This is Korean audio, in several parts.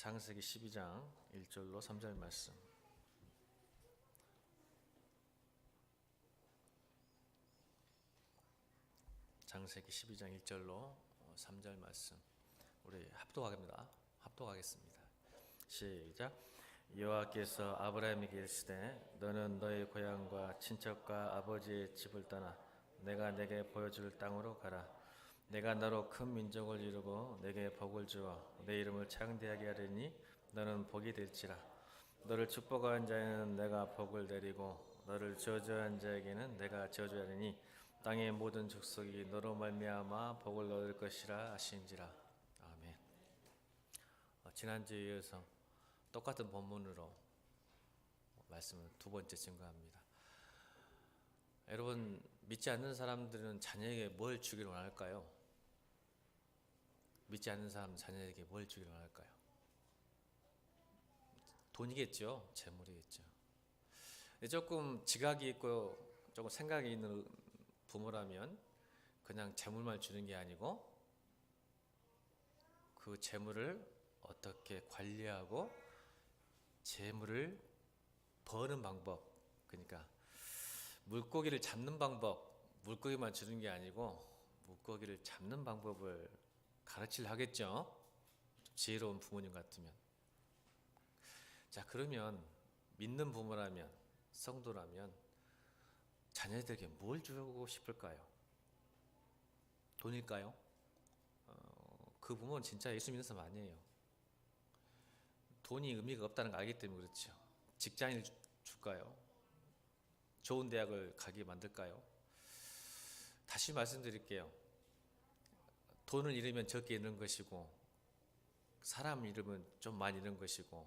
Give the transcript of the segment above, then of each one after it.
창세기 12장 1절로 3절 말씀. 창세기 12장 1절로 3절 말씀. 우리 합독하겠습니다. 시작. 여호와께서 아브라함에게 이르시되 너는 너의 고향과 친척과 아버지의 집을 떠나 내가 내게 보여줄 땅으로 가라. 내가 너로 큰 민족을 이루고 내게 복을 주어 내 이름을 창대하게 하리니 너는 복이 될지라. 너를 축복한 자에는 내가 복을 내리고 너를 저주한 자에게는 내가 저주하리니 땅의 모든 족속이 너로 말미암아 복을 얻을 것이라 하신지라. 아멘. 지난주에 이어서 똑같은 본문으로 말씀을 두 번째 증거합니다. 여러분, 믿지 않는 사람들은 자녀에게 뭘 주기를 원할까요? 믿지 않는 사람은 자녀에게 뭘 주기를 원할까요? 돈이겠죠. 재물이겠죠. 조금 지각이 있고 조금 생각이 있는 부모라면 그냥 재물만 주는 게 아니고 그 재물을 어떻게 관리하고 재물을 버는 방법, 그러니까 물고기를 잡는 방법, 물고기만 주는 게 아니고 물고기를 잡는 방법을 가르치려 하겠죠. 지혜로운 부모님 같으면. 자, 그러면 믿는 부모라면, 성도라면 자녀들에게 뭘 주고 싶을까요? 돈일까요? 그 부모는 진짜 예수 믿는 사람 아니에요. 돈이 의미가 없다는 걸 알기 때문에 그렇죠. 직장을 줄까요? 좋은 대학을 가게 만들까요? 다시 말씀드릴게요. 돈을 잃으면 적게 잃는 것이고 사람 잃으면 좀 많이 잃는 것이고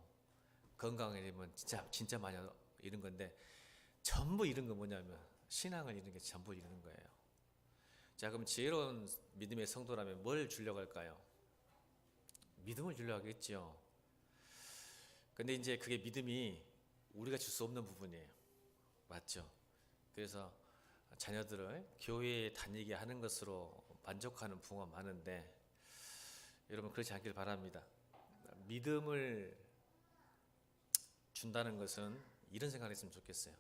건강을 잃으면 진짜 많이 잃은 건데 전부 잃은 건 뭐냐면 신앙을 잃는 게 전부 잃는 거예요. 자, 그럼 지혜로운 믿음의 성도라면 뭘 주려고 할까요? 믿음을 주려고 하겠죠. 근데 이제 그게 믿음이 우리가 줄 수 없는 부분이에요. 맞죠? 그래서 자녀들을 교회에 다니게 하는 것으로 만족하는 부모가 많은데 여러분 그렇지 않길 바랍니다. 믿음을 준다는 것은 이런 생각을 했으면 좋겠어요.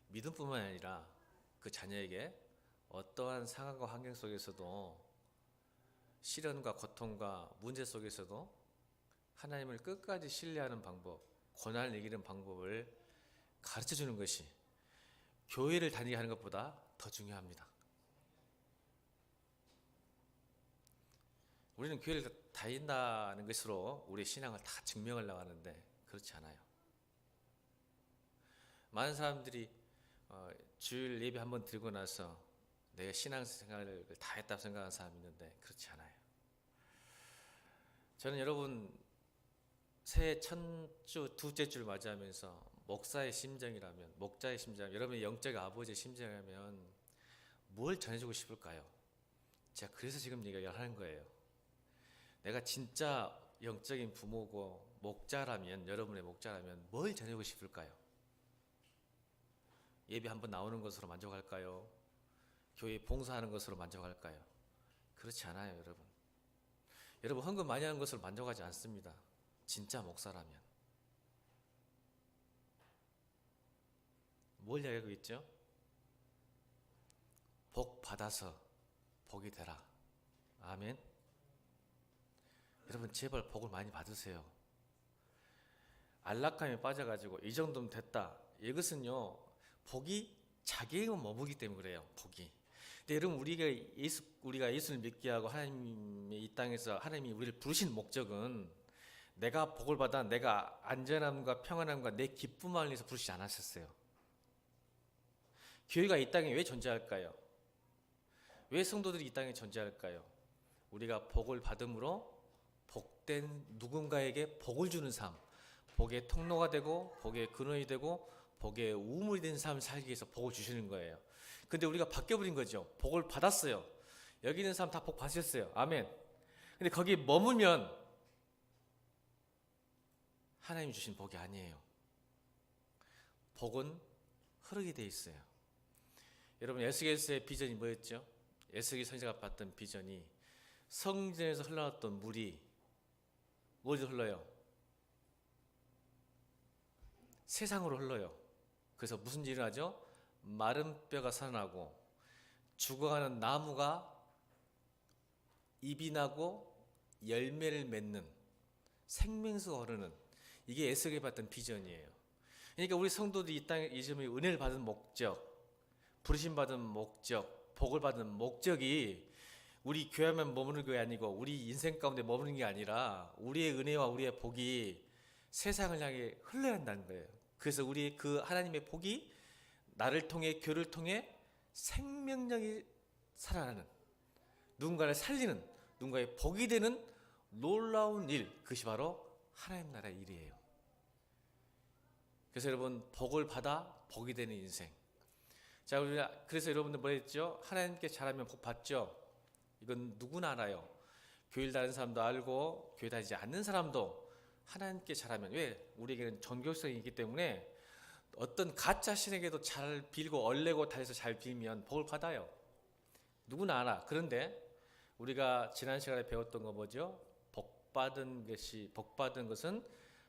믿음뿐만 아니라 그 자녀에게 어떠한 상황과 환경 속에서도 시련과 고통과 문제 속에서도 하나님을 끝까지 신뢰하는 방법, 고난을 이기는 방법을 가르쳐주는 것이 교회를 다니게 하는 것보다 더 중요합니다. 우리는 교회를 다닌다는 것으로 우리의 신앙을 다 증명하려고 하는데 그렇지 않아요. 많은 사람들이 주일 예배 한번 드리고 나서 내가 신앙생활을 다 했다고 생각하는 사람이 있는데 그렇지 않아요. 저는 여러분 새해 첫주, 둘째 주를 맞이하면서 목자의 심정이라면 여러분의 영적 아버지의 심정이라면 뭘 전해주고 싶을까요? 제가 그래서 지금 얘기를 하는 거예요. 내가 진짜 영적인 부모고 목자라면, 여러분의 목자라면 뭘 전해주고 싶을까요? 예배 한번 나오는 것으로 만족할까요? 교회 봉사하는 것으로 만족할까요? 그렇지 않아요, 여러분. 여러분 헌금 많이 하는 것으로 만족하지 않습니다. 진짜 목사라면. 뭘 이야기하고 있죠? 복 받아서 복이 되라. 아멘. 여러분 제발 복을 많이 받으세요. 안락함에 빠져가지고 이 정도면 됐다. 이것은요 복이 자기에게 머무기 때문에 그래요. 복이. 근데 여러분 우리가 예수를 믿게 하고 하나님의 이 땅에서 하나님이 우리를 부르신 목적은 내가 복을 받아 내가 안전함과 평안함과 내 기쁨을 위해서 부르시지 않으셨어요. 교회가 이 땅에 왜 존재할까요? 왜 성도들이 이 땅에 존재할까요? 우리가 복을 받음으로 복된 누군가에게 복을 주는 삶, 복의 통로가 되고 복의 근원이 되고 복의 우물이 된 삶을 살기 위해서 복을 주시는 거예요. 근데 우리가 바뀌어버린 거죠. 복을 받았어요. 여기 있는 사람 다 복 받으셨어요. 아멘. 근데 거기에 머물면 하나님이 주신 복이 아니에요. 복은 흐르게 돼 있어요. 여러분 에스겔서의 비전이 뭐였죠? 에스겔 선지자가 봤던 비전이 성전에서 흘러났던 물이 어디서 흘러요? 세상으로 흘러요. 그래서 무슨 일이 일어나죠? 마른 뼈가 살아나고 죽어가는 나무가 잎이 나고 열매를 맺는 생명수가 흐르는, 이게 에스겔이 봤던 비전이에요. 그러니까 우리 성도들이 이 땅에 이 점에 은혜를 받은 목적, 부르심 받은 목적, 복을 받은 목적이 우리 교회만 머무는 게 아니고 우리 인생 가운데 머무는 게 아니라 우리의 은혜와 우리의 복이 세상을 향해 흘러야 한다는 거예요. 그래서 우리 그 하나님의 복이 나를 통해, 교회를 통해 생명력이 살아나는, 누군가를 살리는, 누군가의 복이 되는 놀라운 일, 그것이 바로 하나님 나라의 일이에요. 그래서 여러분, 복을 받아 복이 되는 인생. 자, 우리가 그래서 여러분들 뭐 했죠? 하나님께 잘하면 복 받죠. 이건 누구나 알아요. 교회 다니는 사람도 알고 교회 다니지 않는 사람도 하나님께 잘하면, 왜? 우리에게는 종교성이 있기 때문에 어떤 가짜 신에게도 잘 빌고 얼레고 달려서 잘 빌면 복을 받아요. 누구나 알아. 그런데 우리가 지난 시간에 배웠던 거 뭐죠? 복받은 것은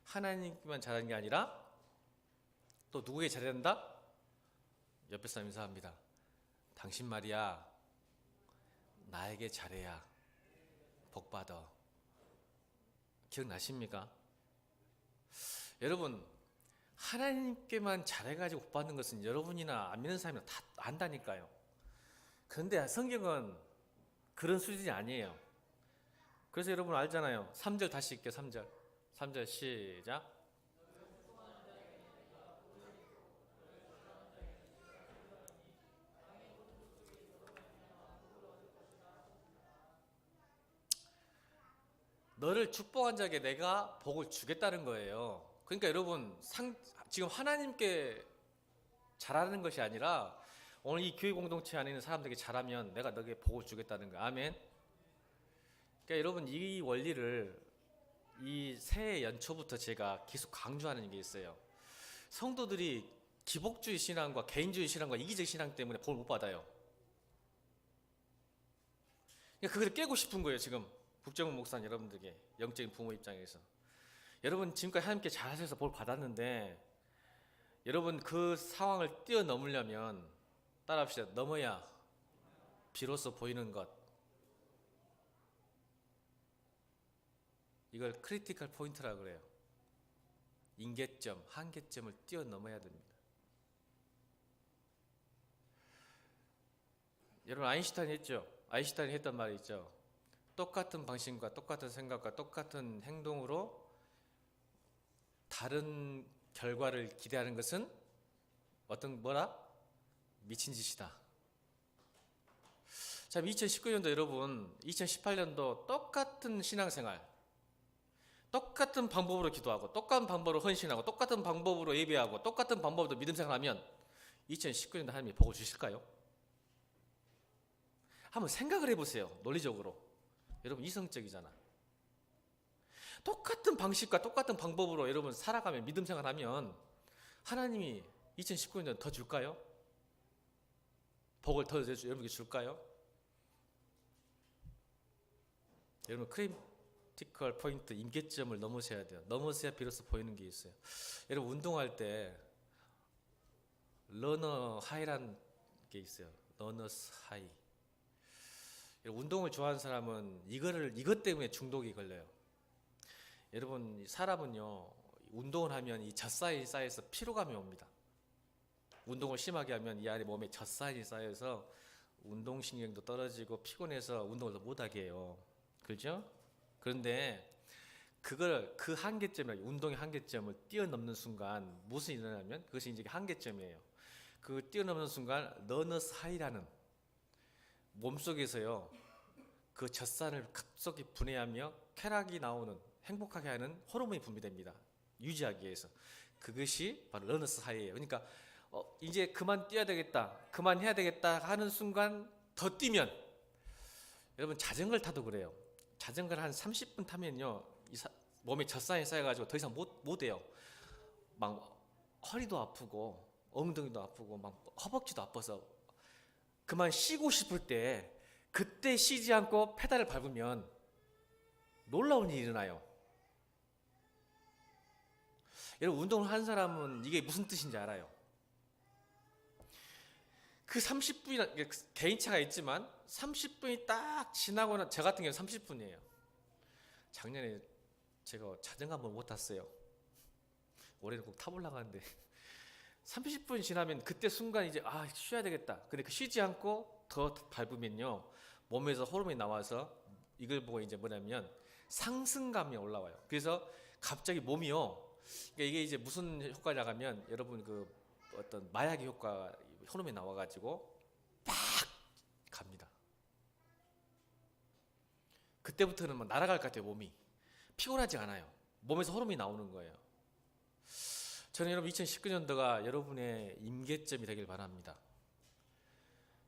하나님께만 잘하는 게 아니라 또 누구에게 잘해야 된다? 옆에 사람 인사합니다. 당신 말이야, 나에게 잘해야 복받아. 기억나십니까? 여러분, 하나님께만 잘해가지고 복받는 것은 여러분이나 안 믿는 사람이나 다 안다니까요. 그런데 성경은 그런 수준이 아니에요. 그래서 여러분 알잖아요. 3절 다시 읽게요. 3절 시작. 너를 축복한 자에게 내가 복을 주겠다는 거예요. 그러니까 여러분, 지금 하나님께 잘하는 것이 아니라 오늘 이 교회 공동체 안에 있는 사람들에게 잘하면 내가 너에게 복을 주겠다는 거예요. 아멘. 그러니까 여러분, 이 원리를 이 새해 연초부터 제가 계속 강조하는 게 있어요. 성도들이 기복주의 신앙과 개인주의 신앙과 이기적 신앙 때문에 복을 못 받아요. 그러니까 그걸 깨고 싶은 거예요. 지금 국정훈 목사님 여러분들에게, 영적인 부모 입장에서. 여러분, 지금까지 하나님께 잘하셔서 복 받았는데 여러분, 그 상황을 뛰어넘으려면 따라합시다. 넘어야 비로소 보이는 것. 이걸 크리티컬 포인트라고 그래요. 임계점, 한계점을 뛰어넘어야 됩니다. 여러분, 아인슈타인이 했죠. 아인슈타인이 했던 말이 있죠. 똑같은 방식과 똑같은 생각과 똑같은 행동으로 다른 결과를 기대하는 것은 미친 짓이다. 자, 2019년도 여러분, 2018년도 똑같은 신앙생활, 똑같은 방법으로 기도하고 똑같은 방법으로 헌신하고 똑같은 방법으로 예배하고 똑같은 방법으로 믿음 생활하면 2019년도 하나님이 복을 주실까요? 한번 생각을 해보세요. 논리적으로. 여러분, 이성적이잖아. 똑같은 방식과 똑같은 방법으로 여러분 살아가면, 믿음 생활하면 하나님이 2019년 더 줄까요? 복을 더 여러분에게 줄까요? 여러분, 크리티컬 포인트, 임계점을 넘으셔야 돼요. 넘으셔야 비로소 보이는 게 있어요. 여러분, 운동할 때 러너 하이라는 게 있어요. 러너스 하이. 운동을 좋아하는 사람은 이것 때문에 중독이 걸려요. 여러분, 사람은요, 운동을 하면 이 젖살이 쌓여서 피로감이 옵니다. 운동을 심하게 하면 이 안에 몸에 젖살이 쌓여서 운동신경도 떨어지고 피곤해서 운동을 더 못하게 해요. 그렇죠? 그런데 그 한계점을, 운동의 한계점을 뛰어넘는 순간 무슨 일이 일어나면 그것이 이제 한계점이에요. 그 뛰어넘는 순간 러너스 하이라는 몸속에서요, 그 젖살을 급속히 분해하며 쾌락이 나오는, 행복하게 하는 호르몬이 분비됩니다. 유지하기 위해서. 그것이 바로 러너스 하이예요. 그러니까 이제 그만 뛰어야 되겠다, 그만해야 되겠다 하는 순간 더 뛰면, 여러분 자전거를 타도 그래요. 자전거를 한 30분 타면요, 몸에 젖살이 쌓여가지고 더 이상 못 해요. 막 허리도 아프고 엉덩이도 아프고 막 허벅지도 아파서 그만 쉬고 싶을 때, 그때 쉬지 않고 페달을 밟으면 놀라운 일이 일어나요. 여러분 운동을 한 사람은 이게 무슨 뜻인지 알아요. 그 30분이나 개인차가 있지만 30분이 딱 지나고는 저 같은 경우는 30분이에요. 작년에 제가 자전거 한번 못 탔어요. 올해는 꼭 타보려고 하는데 30분 지나면 그때 순간 이제 쉬어야 되겠다. 근데 그 쉬지 않고 더 밟으면요 몸에서 호르몬이 나와서 이걸 보고 이제 뭐냐면 상승감이 올라와요. 그래서 갑자기 몸이요. 그러니까 이게 이제 무슨 효과냐 하면 여러분 그 어떤 마약의 효과 호르몬이 나와가지고 빡 갑니다. 그때부터는 막 날아갈 것 같아요. 몸이 피곤하지 않아요. 몸에서 호르몬이 나오는 거예요. 저는 여러분 2019년도가 여러분의 임계점이 되길 바랍니다.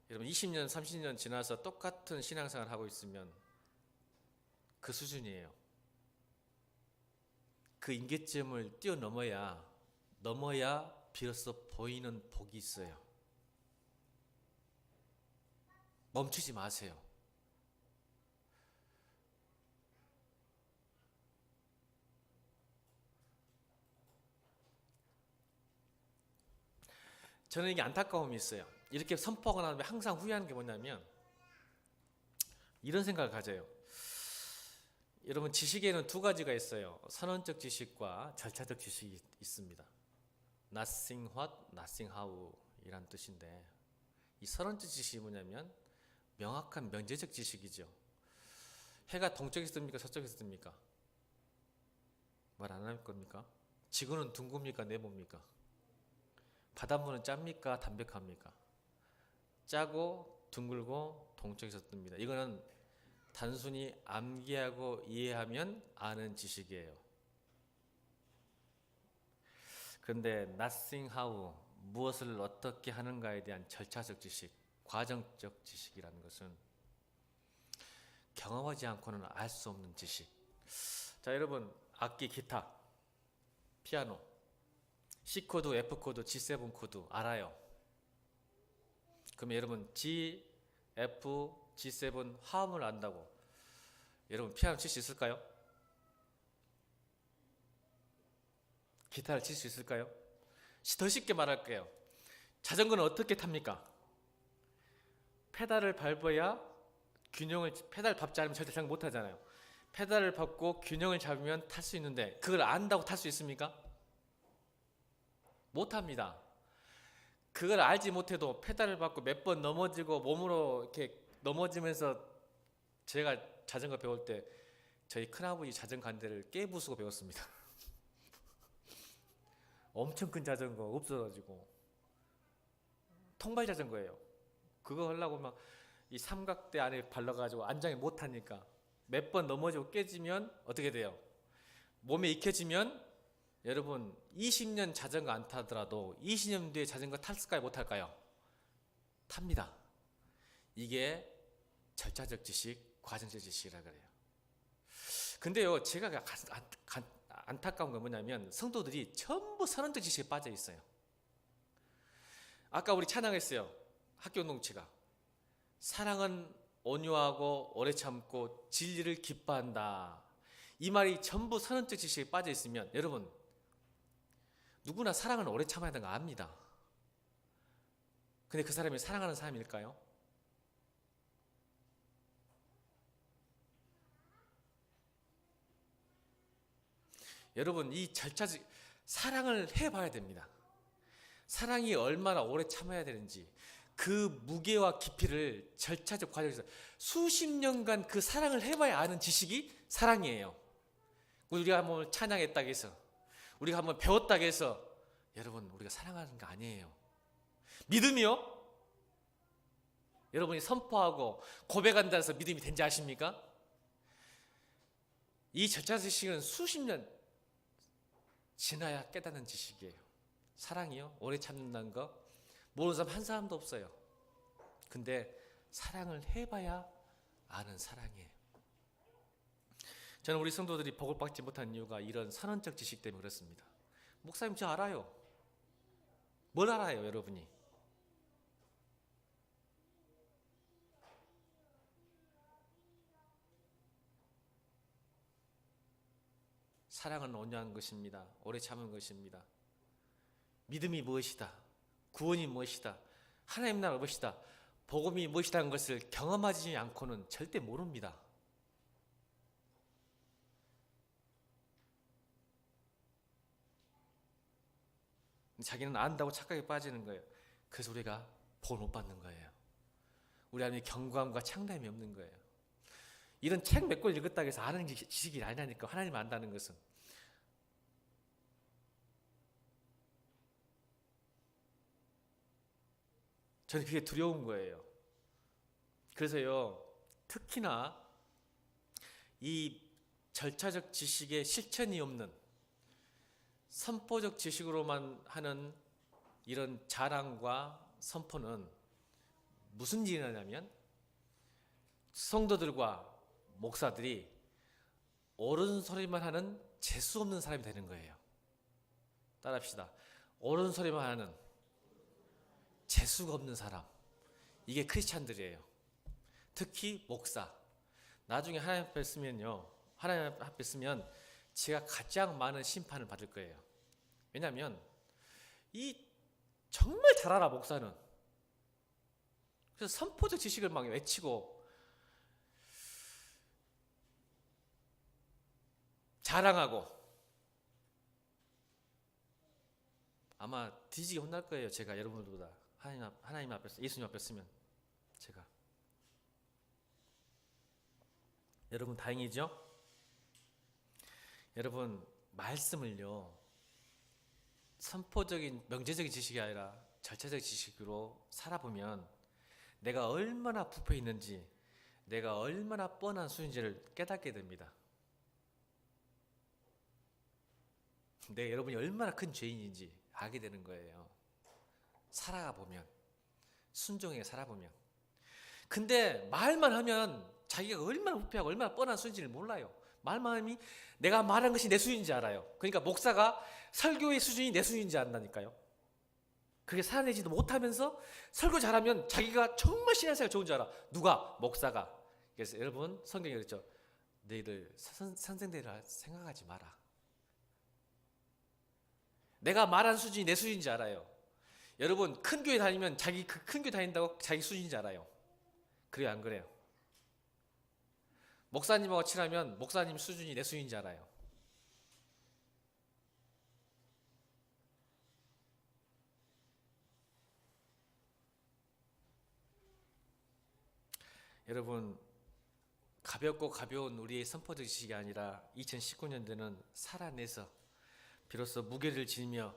여러분 20년 30년 지나서 똑같은 신앙생활 하고 있으면 그 수준이에요. 그 임계점을 뛰어넘어야 비로소 보이는 복이 있어요. 멈추지 마세요. 저는 이게 안타까움이 있어요. 이렇게 선포하고 나면 항상 후회하는 게 뭐냐면 이런 생각을 가져요. 여러분 지식에는 두 가지가 있어요. 선언적 지식과 절차적 지식이 있습니다. Nothing what, nothing how 이란 뜻인데 이 선언적 지식이 뭐냐면 명확한 명제적 지식이죠. 해가 동쪽에서 뜹니까 서쪽에서 뜹니까? 말 안 할 겁니까? 지구는 둥굽니까 네모입니까? 바닷물은 짭니까 담백합니까? 짜고 둥글고 동쪽에서 뜹니다. 이거는 단순히 암기하고 이해하면 아는 지식이에요. 그런데 nothing how, 무엇을 어떻게 하는가에 대한 절차적 지식, 과정적 지식이라는 것은 경험하지 않고는 알 수 없는 지식. 자, 여러분 악기 기타, 피아노, C 코드, F 코드, G7 코드 알아요? 그러면 여러분 G, F, G7 화음을 안다고 여러분 피아노 칠 수 있을까요? 기타를 칠 수 있을까요? 더 쉽게 말할게요. 자전거는 어떻게 탑니까? 페달을 밟아야 페달 밟지 않으면 절대 자전거 못 타잖아요. 페달을 밟고 균형을 잡으면 탈 수 있는데 그걸 안다고 탈 수 있습니까? 못 합니다. 그걸 알지 못해도 페달을 밟고 몇 번 넘어지고 몸으로 이렇게 넘어지면서 제가 자전거 배울 때 저희 큰아버지 자전거 한 대를 깨부수고 배웠습니다. 엄청 큰 자전거 없어가지고 통발 자전거예요. 그거 하려고 막 이 삼각대 안에 발라가지고 안장에 못 타니까 몇 번 넘어지고 깨지면 어떻게 돼요? 몸에 익혀지면 여러분 20년 자전거 안 타더라도 20년 뒤에 자전거 탈까요 못 탈까요? 탑니다. 이게 절차적 지식, 과정적 지식이라 그래요. 근데요 제가 안타까운 건 뭐냐면 성도들이 전부 선언적 지식에 빠져 있어요. 아까 우리 찬양했어요. 학교 운동체가 사랑은 온유하고 오래 참고 진리를 기뻐한다. 이 말이 전부 선언적 지식에 빠져 있으면 여러분 누구나 사랑은 오래 참아야 되는 거 압니다. 근데 그 사람이 사랑하는 사람일까요? 여러분 이 절차적 사랑을 해봐야 됩니다. 사랑이 얼마나 오래 참아야 되는지 그 무게와 깊이를 절차적 과정에서 수십 년간 그 사랑을 해봐야 아는 지식이 사랑이에요. 우리가 한번 찬양했다고 해서 우리가 한번 배웠다고 해서 여러분 우리가 사랑하는 거 아니에요. 믿음이요? 여러분이 선포하고 고백한다 해서 믿음이 된지 아십니까? 이 절차적 지식은 수십 년 지나야 깨닫는 지식이에요. 사랑이요? 오래 참는다는 거 모르는 사람 한 사람도 없어요. 근데 사랑을 해봐야 아는 사랑이에요. 저는 우리 성도들이 복을 받지 못한 이유가 이런 선언적 지식 때문에 그렇습니다. 목사님 저 알아요. 뭘 알아요 여러분이? 사랑은 온유한 것입니다. 오래 참은 것입니다. 믿음이 무엇이다. 구원이 무엇이다. 하나님 나라 무엇이다. 복음이 무엇이라는 것을 경험하지 않고는 절대 모릅니다. 자기는 안다고 착각에 빠지는 거예요. 그래서 우리가 복을 못 받는 거예요. 우리 안에 경고함과 창담이 없는 거예요. 이런 책 몇 권 읽었다고 해서 아는 지식이 아니라니까. 하나님 안다는 것은. 저는 그게 두려운 거예요. 그래서요, 특히나 이 절차적 지식의 실천이 없는 선포적 지식으로만 하는 이런 자랑과 선포는 무슨 일이 나냐면 성도들과 목사들이 옳은 소리만 하는 재수 없는 사람이 되는 거예요. 따라합시다. 옳은 소리만 하는 재수가 없는 사람. 이게 크리스찬들이에요. 특히 목사. 나중에 하나님 앞에 쓰면요. 하나님 앞에 쓰면 제가 가장 많은 심판을 받을 거예요. 왜냐하면 이 정말 잘 알아 목사는. 그래서 선포적 지식을 막 외치고 자랑하고 아마 뒤지게 혼날 거예요. 제가 여러분들보다 하나님 앞에서 예수님 앞에 쓰면 제가. 여러분 다행이죠? 여러분 말씀을요 선포적인 명제적인 지식이 아니라 절차적 지식으로 살아보면 내가 얼마나 부패 있는지 내가 얼마나 뻔한 수준인지를 깨닫게 됩니다. 내가 여러분이 얼마나 큰 죄인인지 알게 되는 거예요. 살아가 보면 순종하게 살아보면. 근데 말만 하면 자기가 얼마나 부패하고 얼마나 뻔한 수준인지를 몰라요. 말만 하면 내가 말한 것이 내 수준인지 알아요. 그러니까 목사가 설교의 수준이 내 수준인지 안다니까요. 그게 살아내지도 못하면서 설교 잘하면 자기가 정말 신앙생활 좋은 줄 알아. 누가? 목사가. 그래서 여러분 성경에 그랬죠. 너희들 선생들이라 생각하지 마라. 내가 말한 수준이 내 수준인지 알아요. 여러분 큰 교회 다니면 자기 그 큰 교회 다닌다고 자기 수준인지 알아요. 그래요 안 그래요? 목사님하고 친하면 목사님 수준이 내 수준인지 알아요. 여러분 가볍고 가벼운 우리의 선포적 지식이 아니라 2019년도는 살아내서 비로소 무게를 지니며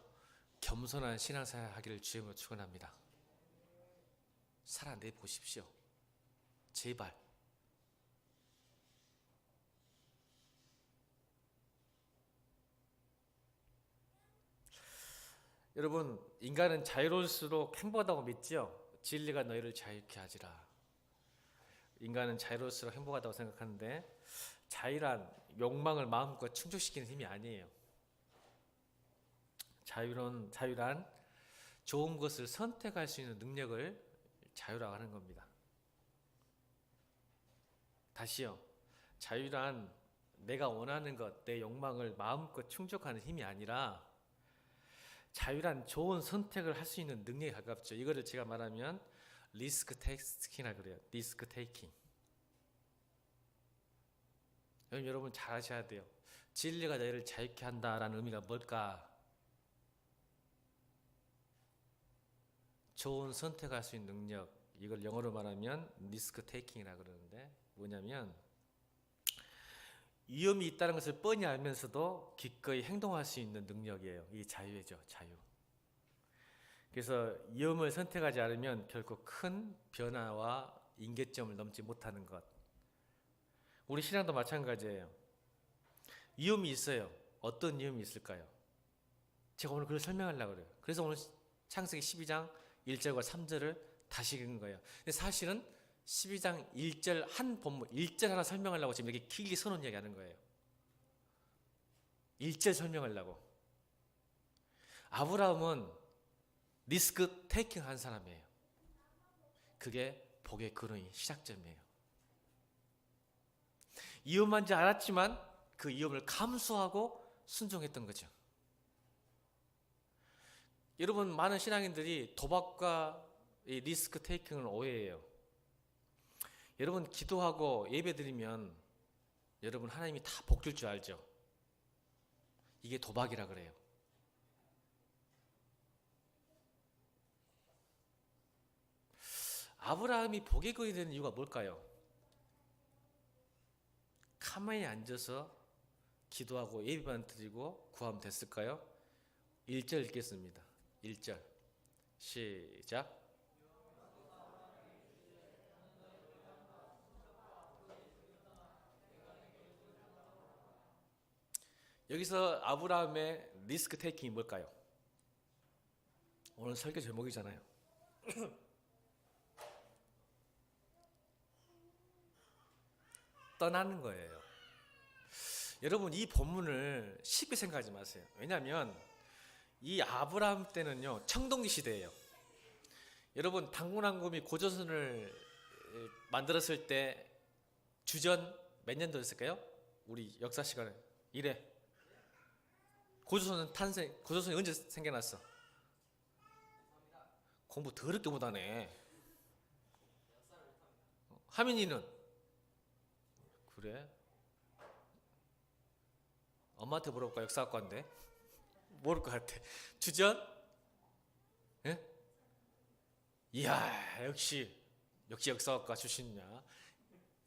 겸손한 신앙생활 하기를 주님으로 축원합니다. 살아내 보십시오. 제발. 여러분 인간은 자유로울수록 행복하다고 믿죠? 진리가 너희를 자유케 하지라. 인간은 자유로울수록 행복하다고 생각하는데 자유란 욕망을 마음껏 충족시키는 힘이 아니에요. 자유란 좋은 것을 선택할 수 있는 능력을 자유라고 하는 겁니다. 다시요. 자유란 내가 원하는 것, 내 욕망을 마음껏 충족하는 힘이 아니라 자유란 좋은 선택을 할 수 있는 능력에 가깝죠. 이거를 제가 말하면 리스크 테이킹이라고 그래요. 리스크 테이킹. 여러분 잘 아셔야 돼요. 진리가 너희를 자유케 한다라는 의미가 뭘까? 좋은 선택할 수 있는 능력. 이걸 영어로 말하면 리스크 테이킹이라고 그러는데 뭐냐면 위험이 있다는 것을 뻔히 알면서도 기꺼이 행동할 수 있는 능력이에요. 이게 자유죠. 자유. 그래서 위험을 선택하지 않으면 결코 큰 변화와 임계점을 넘지 못하는 것. 우리 신앙도 마찬가지예요. 위험이 있어요. 어떤 위험이 있을까요? 제가 오늘 그걸 설명하려고 그래요. 그래서 오늘 창세기 12장 1절과 3절을 다시 읽은 거예요. 근데 사실은 12장 1절 한 본문 1절 하나 설명하려고 지금 이렇게 길게 써놓은 이야기 하는 거예요. 1절 설명하려고. 아브라함은 리스크 테이킹 한 사람이에요. 그게 복의 근원이 시작점이에요. 위험한지 알았지만 그 위험을 감수하고 순종했던 거죠. 여러분, 많은 신앙인들이 도박과 이 리스크 테이킹을 오해해요. 여러분, 기도하고 예배드리면 여러분 하나님이 다 복 줄 줄 알죠? 이게 도박이라 그래요. 아브라함이 복의 거인이 되는 이유가 뭘까요? 가만히 앉아서 기도하고 예배만 드리고 구하면 됐을까요? 1절 읽겠습니다. 1절 시작. 여기서 아브라함의 리스크 테이킹이 뭘까요? 오늘 설교 제목이잖아요. 떠나는 거예요. 여러분, 이 본문을 쉽게 생각하지 마세요. 왜냐하면 이 아브라함 때는요, 청동기 시대예요. 여러분, 당군왕금이 고조선을 만들었을 때 주전 몇 년도였을까요? 우리 역사 시간에 이래. 고조선이 언제 생겨났어? 공부 더럽게 못하네. 하민이는? 그래? 엄마한테 물어볼까? 역사학과인데 모를 것 같아. 주전? 예? 이야, 역시 역사학과 출신이냐.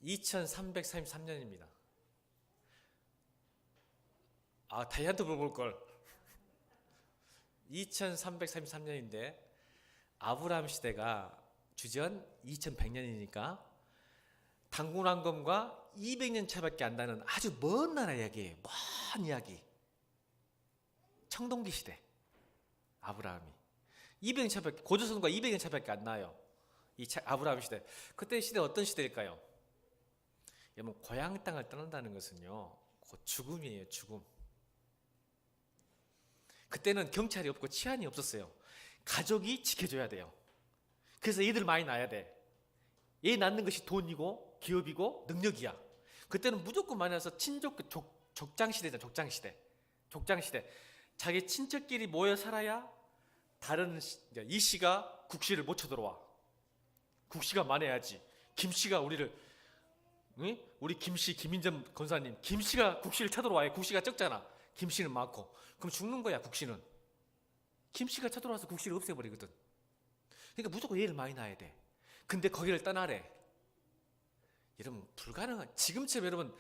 2333년입니다. 아, 다이한테 물어볼 걸. 2333년인데 아브라함 시대가 주전 2100년이니까 당군왕금과 200년 차밖에 안 나는 아주 먼 나라 이야기예요. 먼 이야기. 청동기 시대. 아브라함이 200년 차밖에, 고조선과 200년 차밖에 안 나요. 아브라함 시대. 그때 시대 어떤 시대일까요? 여러분, 고향 땅을 떠난다는 것은요, 곧 죽음이에요. 죽음. 그때는 경찰이 없고 치안이 없었어요. 가족이 지켜줘야 돼요. 그래서 애들 많이 낳아야 돼. 애 낳는 것이 돈이고 기업이고 능력이야. 그때는 무조건 많이 나서 족장시대잖아. 족장시대. 자기 친척끼리 모여 살아야 다른 이 씨가 국시를 못 쳐들어와. 국시가 많아야지. 김씨가 우리 김씨, 김인점 권사님, 김씨가 국시를 쳐들어와야. 국시가 적잖아. 김씨는 많고. 그럼 죽는 거야. 국시는. 김씨가 쳐들어와서 국시를 없애버리거든. 그러니까 무조건 얘를 많이 낳아야 돼. 근데 거기를 떠나래. 여러분, 불가능한. 지금처럼 여러분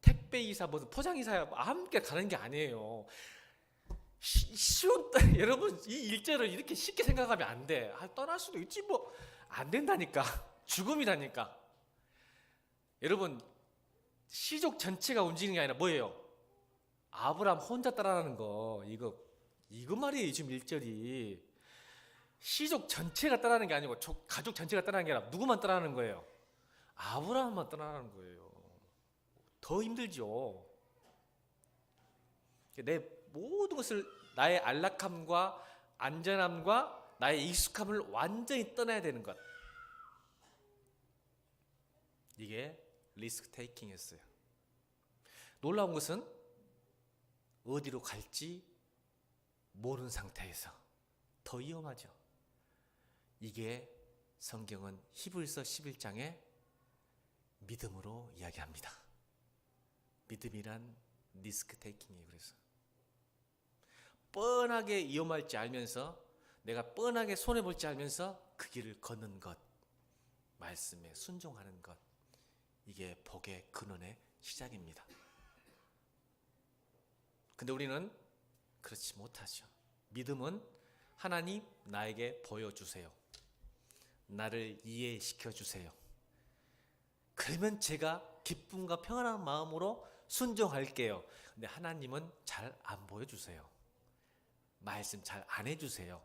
택배이사, 무슨 포장이사 함께 가는 게 아니에요. 쉬운 여러분, 이 일자를 이렇게 쉽게 생각하면 안 돼. 떠날 수도 있지 뭐. 안 된다니까. 죽음이라니까. 여러분, 시족 전체가 움직이는 게 아니라 뭐예요? 아브라함 혼자 따라가는 거. 이거 말이에요. 지금 1절이 시족 전체가 따라가는 게 아니고 가족 전체가 따라가는 게 아니라 누구만 따라가는 거예요? 아브라함만 따라가는 거예요. 더 힘들죠. 내 모든 것을, 나의 안락함과 안전함과 나의 익숙함을 완전히 떠나야 되는 것. 이게 리스크 테이킹이었어요. 놀라운 것은 어디로 갈지 모르는 상태에서 더 위험하죠. 이게 성경은 히브리서 11장에 믿음으로 이야기합니다. 믿음이란 리스크 테이킹이에요. 그래서 뻔하게 위험할지 알면서, 내가 뻔하게 손해볼지 알면서 그 길을 걷는 것, 말씀에 순종하는 것, 이게 복의 근원의 시작입니다. 근데 우리는 그렇지 못하죠. 믿음은 하나님, 나에게 보여주세요. 나를 이해시켜 주세요. 그러면 제가 기쁨과 평안한 마음으로 순종할게요. 근데 하나님은 잘 안 보여주세요. 말씀 잘 안 해주세요.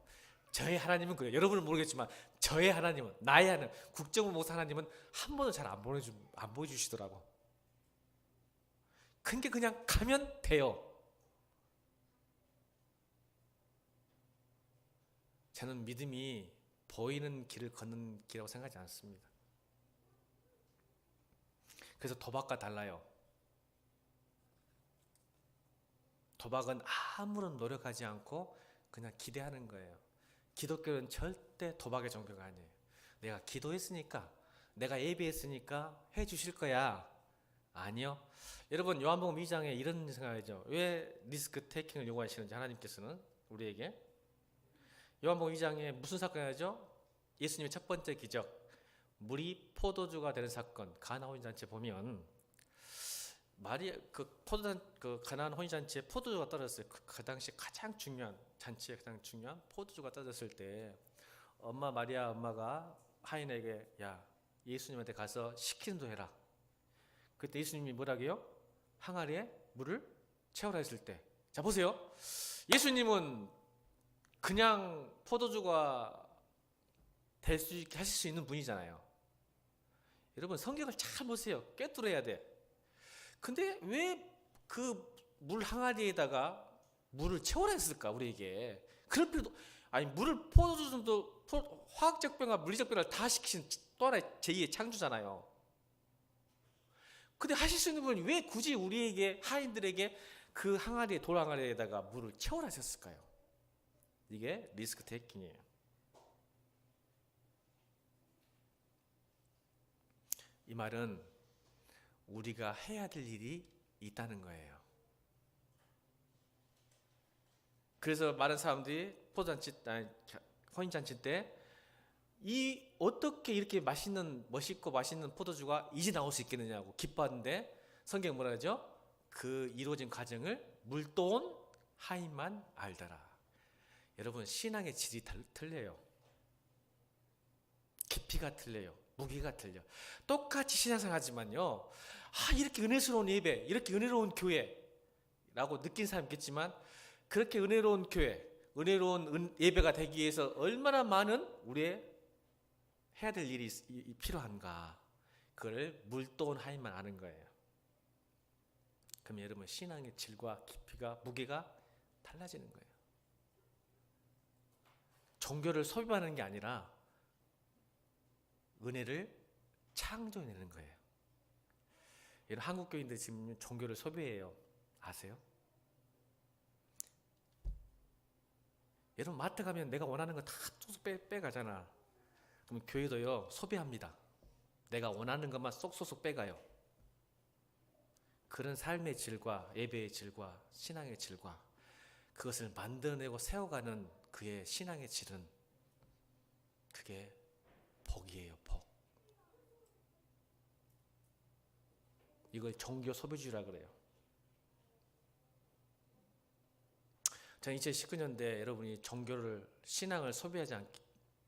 저의 하나님은 그래요. 여러분은 모르겠지만 저의 하나님은, 나의 하나님, 국정원 목사 하나님은 한 번도 잘 안 보여주시더라고. 그러니까 그냥 가면 돼요. 저는 믿음이 보이는 길을 걷는 길이라고 생각하지 않습니다. 그래서 도박과 달라요. 도박은 아무런 노력하지 않고 그냥 기대하는 거예요. 기독교는 절대 도박의 종교가 아니에요. 내가 기도했으니까, 내가 예배했으니까 해 주실 거야. 아니요. 여러분, 요한복음 2장에 이런 생각이죠. 왜 리스크 테이킹을 요구하시는지 하나님께서는 우리에게. 요한복음 2장에 무슨 사건이죠? 예수님의 첫 번째 기적, 물이 포도주가 되는 사건. 가나 혼인잔치에 보면 마리아 그 가나안 혼인잔치에 포도주가 떨어졌어요. 그 당시 가장 중요한 잔치에 가장 중요한 포도주가 떨어졌을 때 엄마 마리아 엄마가 하인에게 야 예수님한테 가서 식힌도 해라. 그때 예수님이 뭐라고요? 항아리에 물을 채우라 했을 때, 자 보세요. 예수님은 그냥 포도주가 될 수 있게 하실 수 있는 분이잖아요. 여러분 성경을 잘 보세요. 꿰뚫어야 돼. 근데 왜 그 물 항아리에다가 물을 채워라 했을까 우리에게? 그럴 필요도, 아니 물을 포도주도 화학적 변화 물리적 변화를 다 시키신 또 하나의 제2의 창조잖아요. 근데 하실 수 있는 분이 왜 굳이 우리에게 하인들에게 그 항아리에 돌 항아리에다가 물을 채워라 하셨을까요? 이게 리스크 테이킹이에요. 이 말은 우리가 해야 될 일이 있다는 거예요. 그래서 많은 사람들이 혼인잔치 때 이 어떻게 이렇게 멋있고 맛있는 포도주가 이제 나올 수 있겠느냐고 기뻐하는데 성경 뭐라 하죠? 그 이루어진 과정을 물도온 하인만 알더라. 여러분 신앙의 질이 틀려요. 깊이가 틀려요. 무게가 틀려. 똑같이 신앙생활 하지만요. 이렇게 은혜스러운 예배, 이렇게 은혜로운 교회라고 느낀 사람 있겠지만 그렇게 은혜로운 교회, 은혜로운 예배가 되기 위해서 얼마나 많은 우리의 해야 될 일이 필요한가. 그걸 물도온 하인만 아는 거예요. 그럼 여러분 신앙의 질과 깊이가 무게가 달라지는 거예요. 종교를 소비하는 게 아니라 은혜를 창조해내는 거예요. 여러분 한국 교인들 지금 종교를 소비해요. 아세요? 여러분 마트 가면 내가 원하는 거 다 쏙쏙 빼가잖아. 그럼 교회도요 소비합니다. 내가 원하는 것만 쏙쏙 빼가요. 그런 삶의 질과 예배의 질과 신앙의 질과 그것을 만들어내고 세워가는 그의 신앙의 질은 그게 복이에요. 복. 이걸 종교 소비주의라 그래요. 저는 2019년도에 여러분이 종교를 신앙을 소비하지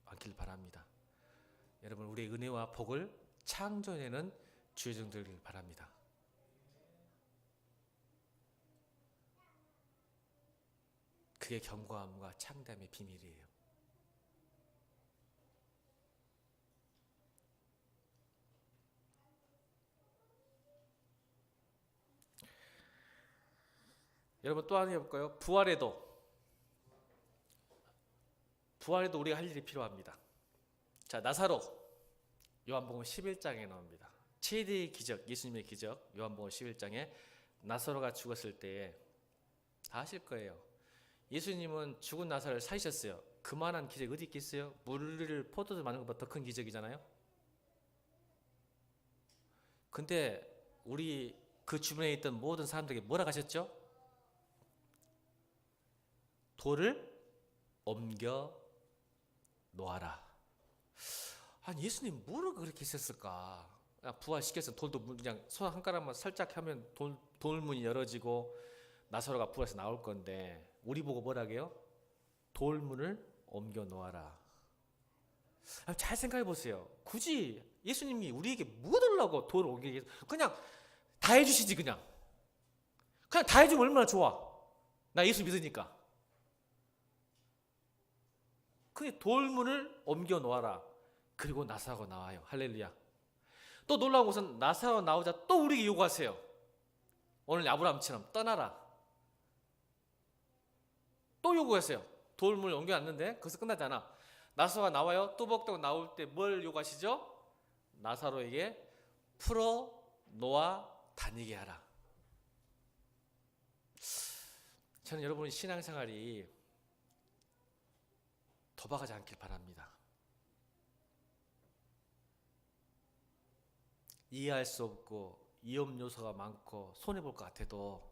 않길 바랍니다. 여러분 우리의 은혜와 복을 창조해내는 주의 종들을 바랍니다. 그게 견고함과 창담의 비밀이에요. 여러분 또 하나 해볼까요? 부활에도 우리가 할 일이 필요합니다. 자 나사로 요한복음 11장에 나옵니다. 최대의 기적, 예수님의 기적 요한복음 11장에 나사로가 죽었을 때에 다 아실 거예요. 예수님은 죽은 나사로를 살리셨어요. 그만한 기적 어디 있겠어요? 물을 포도주 만든 것보다 더 큰 기적이잖아요. 근데 우리 그 주변에 있던 모든 사람들에게 뭐라 하셨죠? 돌을 옮겨 놓아라. 아니 예수님 뭐를 그렇게 했을까? 부활시켜서 돌도 그냥 손 한 가락만 살짝 하면 돌문이 열어지고 나사로가 부활해서 나올 건데 우리 보고 뭐라게요? 돌문을 옮겨 놓아라. 잘 생각해 보세요. 굳이 예수님이 우리에게 뭐 달라고 돌을 옮기게 해서 그냥 다 해주시지. 그냥 다 해주면 얼마나 좋아. 나 예수 믿으니까. 그냥 돌문을 옮겨 놓아라. 그리고 나사로가 나와요. 할렐루야. 또 놀라운 것은 나사로가 나오자 또 우리에게 요구하세요. 오늘 아브라함처럼 떠나라. 또 요구하세요. 돌문을 옮겨놨는데 거기서 끝나지 않아. 나사로가 나와요. 뚜벅뚜벅 나올 때 뭘 요구하시죠? 나사로에게 풀어 놓아 다니게 하라. 저는 여러분의 신앙생활이 도박하지 않길 바랍니다. 이해할 수 없고 위험 요소가 많고 손해볼 것 같아도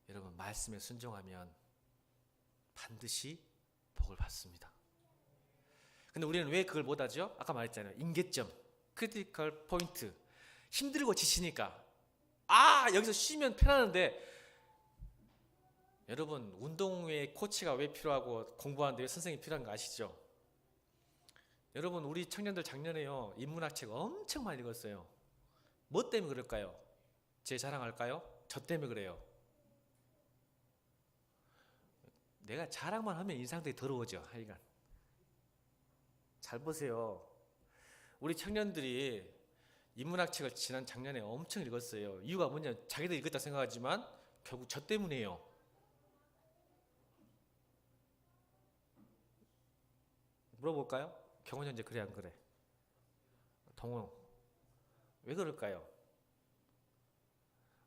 여러분 말씀에 순종하면 반드시 복을 받습니다. 근데 우리는 왜 그걸 못하죠? 아까 말했잖아요. 임계점, 크리티컬 포인트. 힘들고 지치니까 여기서 쉬면 편하는데, 여러분 운동 외에 코치가 왜 필요하고 공부하는데 왜 선생님이 필요한 거 아시죠? 여러분 우리 청년들 작년에요 인문학 책 엄청 많이 읽었어요. 뭐 때문에 그럴까요? 제 자랑할까요? 저 때문에 그래요. 내가 자랑만 하면 인상들이 더러워져. 하여간 잘 보세요. 우리 청년들이 인문학 책을 지난 작년에 엄청 읽었어요. 이유가 뭐냐? 자기들 읽었다 생각하지만 결국 저 때문이에요. 물어볼까요? 경호년제 그래 안 그래? 동호 왜 그럴까요?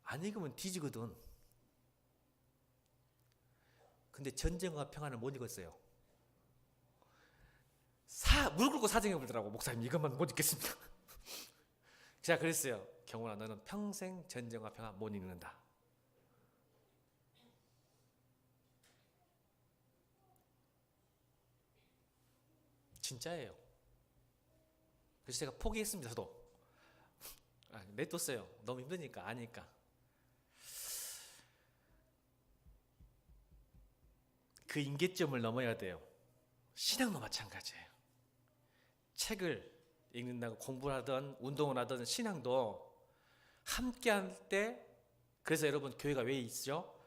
안 읽으면 뒤지거든. 근데 전쟁과 평화는 못 읽었어요. 무릎 꿇고 사정해 보더라고. 목사님 이것만 못 읽겠습니다. 제가 그랬어요. 경호나 너는 평생 전쟁과 평화 못 읽는다. 진짜예요. 그래서 제가 포기했습니다. 저도 냅뒀어요. 너무 힘드니까 아니까. 그 임계점을 넘어야 돼요. 신앙도 마찬가지예요. 책을 읽는다고 공부를 하든 운동을 하든 신앙도 함께 할 때, 그래서 여러분 교회가 왜 있죠?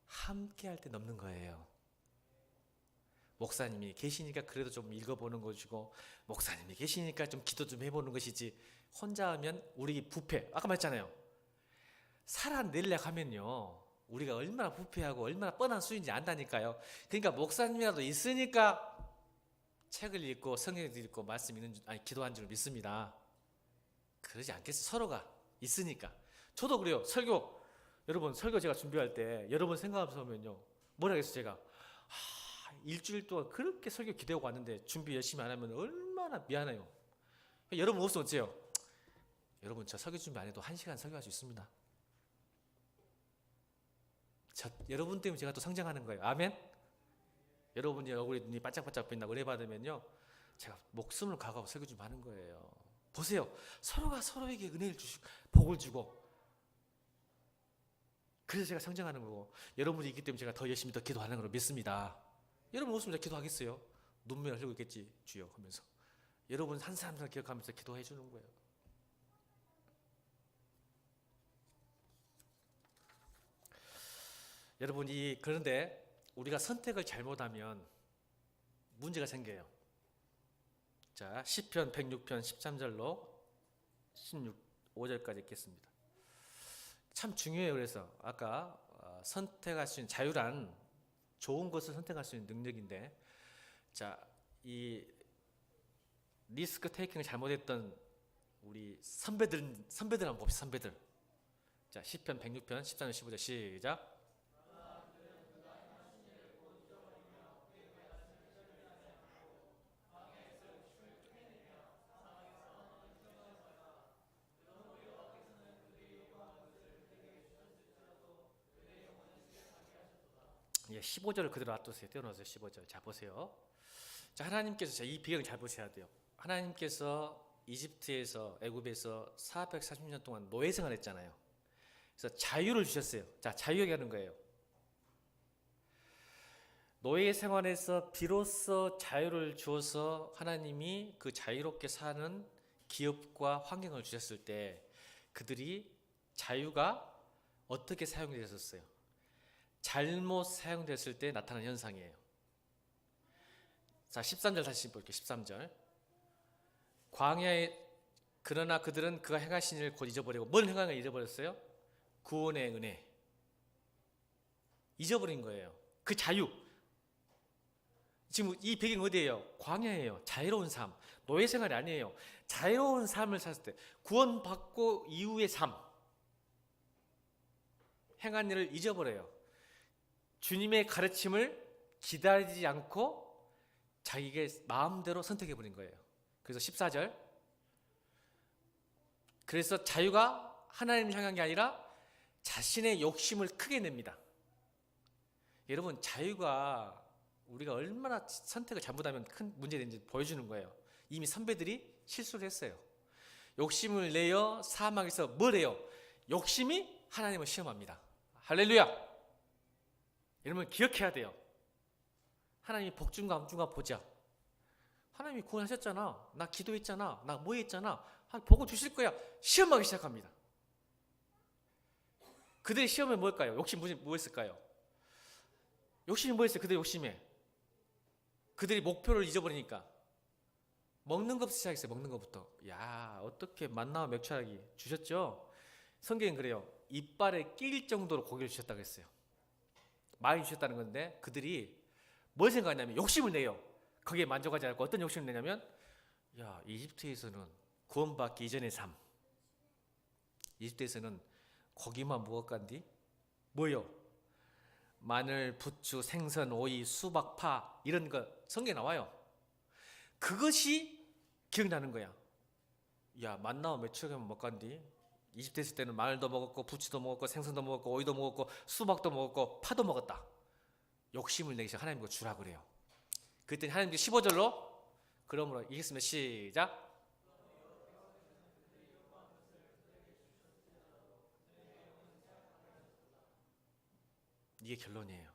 함께 할 때 넘는 거예요. 목사님이 계시니까 그래도 좀 읽어보는 것이고, 목사님이 계시니까 좀 기도 좀 해보는 것이지, 혼자 하면 우리 부패, 아까 말했잖아요. 살아내려고 하면요 우리가 얼마나 부패하고 얼마나 뻔한 수인지 안다니까요. 그러니까 목사님이라도 있으니까 책을 읽고 성경을 읽고 말씀 읽는 기도한 줄 믿습니다. 그러지 않겠어요? 서로가 있으니까. 저도 그래요. 여러분 설교 제가 준비할 때 여러분 생각하면요 뭐라 그랬어요? 제가 일주일 동안 그렇게 설교 기대하고 왔는데 준비 열심히 안 하면 얼마나 미안해요. 여러분 없으면 어째요? 여러분 저 설교 준비 안 해도 1시간 설교할 수 있습니다. 여러분 때문에 제가 또 성장하는 거예요. 아멘? 여러분이 얼굴에 눈이 반짝반짝 빛나고 은혜 받으면요 제가 목숨을 각오하고 설교 좀 하는 거예요. 보세요. 서로가 서로에게 은혜를 주시고 복을 주고, 그래서 제가 성장하는 거고, 여러분이 있기 때문에 제가 더 열심히 더 기도하는 걸로 믿습니다. 여러분 없으면 제가 기도하겠어요? 눈물 흘리고 있겠지 주여 하면서. 여러분 한 사람들 기억하면서 기도해 주는 거예요. 여러분이 그런데 우리가 선택을 잘못하면 문제가 생겨요. 자, 시편 106편 13절로 5절까지 읽겠습니다. 참 중요해요. 그래서 아까 선택할 수 있는 자유란 좋은 것을 선택할 수 있는 능력인데, 자, 이 리스크 테이킹을 잘못했던 우리 선배들 한번 봅시다. 선배들. 자, 시편 106편 13절 15절 시작. 예, 15절을 그대로 놔두세요. 떼어놓으세요. 15절. 자, 보세요. 자, 하나님께서 이 배경을 잘 보셔야 돼요. 하나님께서 이집트에서 애굽에서 440년 동안 노예 생활했잖아요. 그래서 자유를 주셨어요. 자, 자유 얘기하는 거예요. 노예 생활에서 비로소 자유를 주어서 하나님이 그 자유롭게 사는 기업과 환경을 주셨을 때 그들이 자유가 어떻게 사용되었었어요? 잘못 사용됐을 때 나타나는 현상이에요. 자, 13절 다시 볼게요. 13절. 광야에 그러나 그들은 그가 행하신 일을 곧 잊어버리고, 뭘 행한 걸 잃어버렸어요? 구원의 은혜. 잊어버린 거예요. 그 자유. 지금 이 배경 어디예요? 광야예요. 자유로운 삶. 노예 생활이 아니에요. 자유로운 삶을 샀을 때 구원받고 이후의 삶. 행한 일을 잊어버려요. 주님의 가르침을 기다리지 않고 자기가 마음대로 선택해 버린 거예요. 그래서 14절, 그래서 자유가 하나님을 향한 게 아니라 자신의 욕심을 크게 냅니다. 여러분, 자유가 우리가 얼마나 선택을 잘못하면 큰 문제인지 보여주는 거예요. 이미 선배들이 실수를 했어요. 욕심을 내어 사망에서 뭘 해요? 욕심이 하나님을 시험합니다. 할렐루야. 여러분 기억해야 돼요. 하나님이 복중과 암중과 보자. 하나님이 구원하셨잖아. 나 기도했잖아. 나 뭐 했잖아. 복을 주실 거야. 시험하기 시작합니다. 그들의 시험은 뭘까요? 욕심 뭐였을까요? 욕심이 뭐였어요? 그들의 욕심에 그들이 목표를 잊어버리니까 먹는 것부터 시작했어요. 먹는 것부터. 야, 어떻게 만나와 맥주하기 주셨죠? 성경은 그래요. 이빨에 낄 정도로 고기를 주셨다고 했어요. 많이 주셨다는 건데 그들이 뭘 생각하냐면 욕심을 내요. 거기에 만족하지 않고 어떤 욕심을 내냐면, 야, 이집트에서는 구원받기 이전의 삶, 이집트에서는 고기만 먹었간디 뭐요? 마늘, 부추, 생선, 오이, 수박, 파 이런 거 성경에 나와요. 그것이 기억나는 거야. 야, 만나와 며칠간 먹간디 이집트에 있을 때는 마늘도 먹었고 부추도 먹었고 생선도 먹었고 오이도 먹었고 수박도 먹었고 파도 먹었다. 욕심을 내기 시작. 하나님 그거 주라 그래요. 그랬더니 하나님께 15절로 그러므로 이겼으면 시작. 이게 결론이에요.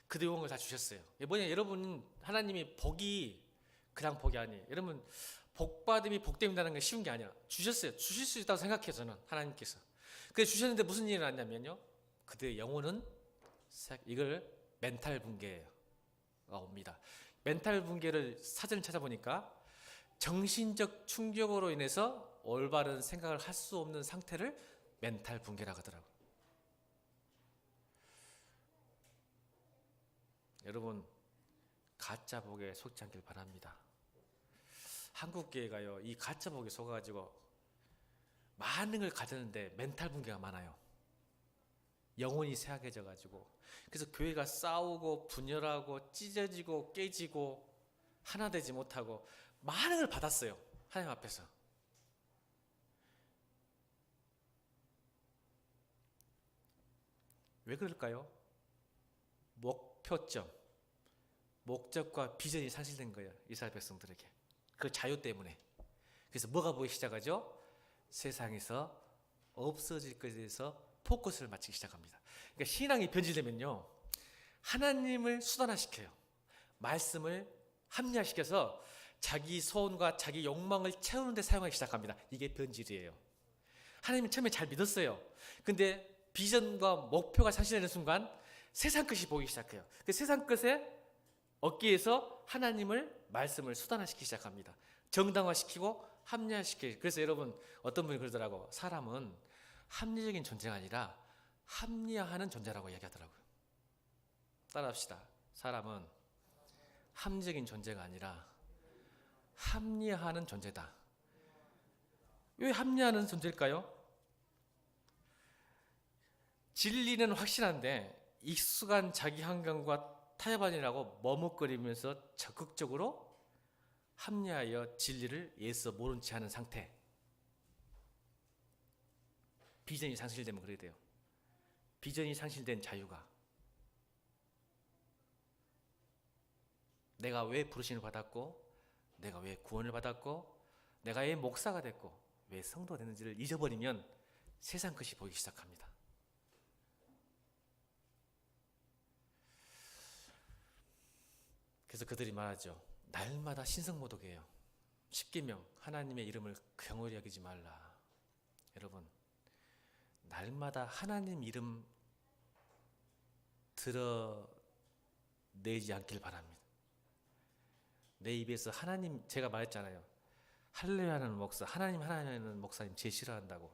그들 온 걸 다 주셨어요. 이게 뭐냐, 여러분, 하나님이 복이 그냥 복이 아니에요. 여러분, 복받음이 복됨이라는 게 쉬운 게 아니야. 주셨어요. 주실 수 있다고 생각해요. 저는 하나님께서. 그래서 주셨는데 무슨 일이 났냐면요, 그들의 영혼은 이걸 멘탈 붕괴가 옵니다. 멘탈 붕괴를 사전을 찾아보니까 정신적 충격으로 인해서 올바른 생각을 할 수 없는 상태를 멘탈 붕괴라고 하더라고요. 여러분, 가짜 복에 속지 않길 바랍니다. 한국 교회가요, 이 가짜 복에 속아가지고 많은 걸 가졌는데 멘탈 붕괴가 많아요. 영혼이 쇠약해져가지고. 그래서 교회가 싸우고 분열하고 찢어지고 깨지고 하나 되지 못하고 많은 걸 받았어요. 하나님 앞에서. 왜 그럴까요? 목표점, 목적과 비전이 상실된 거예요. 이스라엘 백성들에게. 그 자유 때문에. 그래서 뭐가 보이기 시작하죠? 세상에서 없어질 것에 대해서 포커스를 맞추기 시작합니다. 그러니까 신앙이 변질되면요, 하나님을 수단화시켜요. 말씀을 합리화시켜서 자기 소원과 자기 욕망을 채우는 데 사용하기 시작합니다. 이게 변질이에요. 하나님은 처음에 잘 믿었어요. 근데 비전과 목표가 상실되는 순간 세상 것이 보이기 시작해요. 그 세상 것에 얻기 위해서 하나님을 말씀을 수단화시키기 시작합니다. 정당화시키고 합리화시키고. 그래서 여러분, 어떤 분이 그러더라고. 사람은 합리적인 존재가 아니라 합리화하는 존재라고 이야기하더라고요. 따라합시다. 사람은 합리적인 존재가 아니라 합리화하는 존재다. 왜 합리화하는 존재일까요? 진리는 확실한데 익숙한 자기 환경과 타협아니라고 머뭇거리면서 적극적으로 합리하여 진리를 애써 모른 채 하는 상태. 비전이 상실되면 그래야 돼요. 비전이 상실된 자유가, 내가 왜 부르심을 받았고, 내가 왜 구원을 받았고, 내가 왜 목사가 됐고, 왜 성도가 됐는지를 잊어버리면 세상 것이 보이기 시작합니다. 그래서 그들이 말하죠. 날마다 신성모독이에요. 십계명, 하나님의 이름을 경홀히 여기지 말라. 여러분, 날마다 하나님 이름 드러내지 않길 바랍니다. 내 입에서 하나님, 제가 말했잖아요. 할렐루야 하는 목사, 하나님 하는 목사님 제일 싫어한다고.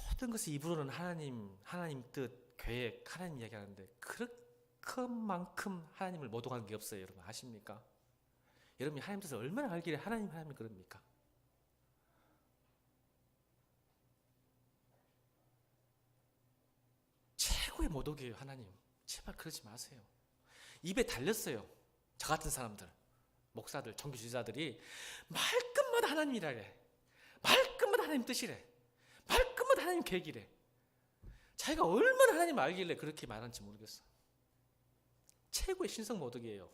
모든 것을 입으로는 하나님 뜻, 계획, 하나님 이야기하는데 그만큼 하나님을 모독하는 게 없어요. 여러분 아십니까? 여러분이 하나님 뜻을 얼마나 알기에 하나님 그럽니까? 최고 최고의 모독이에요. 하나님, 제발 그러지 마세요. 입에 달렸어요. 저 같은 사람들, 목사들, 종교 지도자들이 말끝마다 하나님이라래, 말끝마다 하나님 뜻이래, 말끝마다 하나님 계획이래. 자기가 얼마나 하나님 알길래 그렇게 말하는지 모르겠어. 최고의 신성 모독이에요.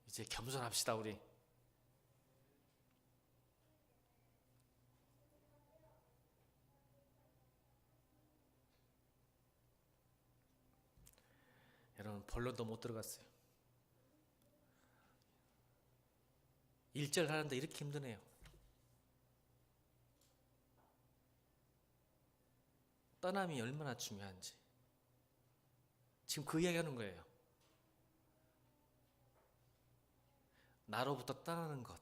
이제 겸손합시다. 우리 여러분, 본론도 못 들어갔어요. 1절 하는데 이렇게 힘드네요. 떠남이 얼마나 중요한지 지금 그 이야기하는 거예요. 나로부터 떠나는 것,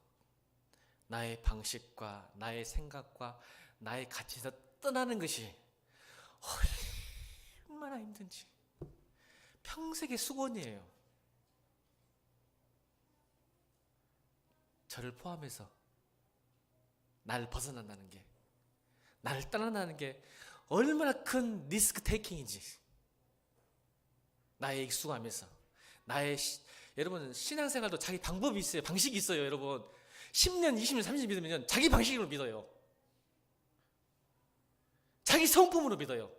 나의 방식과 나의 생각과 나의 가치에서 떠나는 것이 얼마나 힘든지 평생의 수고이에요. 저를 포함해서 나를 벗어난다는 게, 나를 떠난다는 게 얼마나 큰 리스크 테이킹인지, 나의 익숙함에서, 여러분 신앙생활도 자기 방법이 있어요. 방식이 있어요. 여러분 10년, 20년, 30년 믿으면 자기 방식으로 믿어요. 자기 성품으로 믿어요.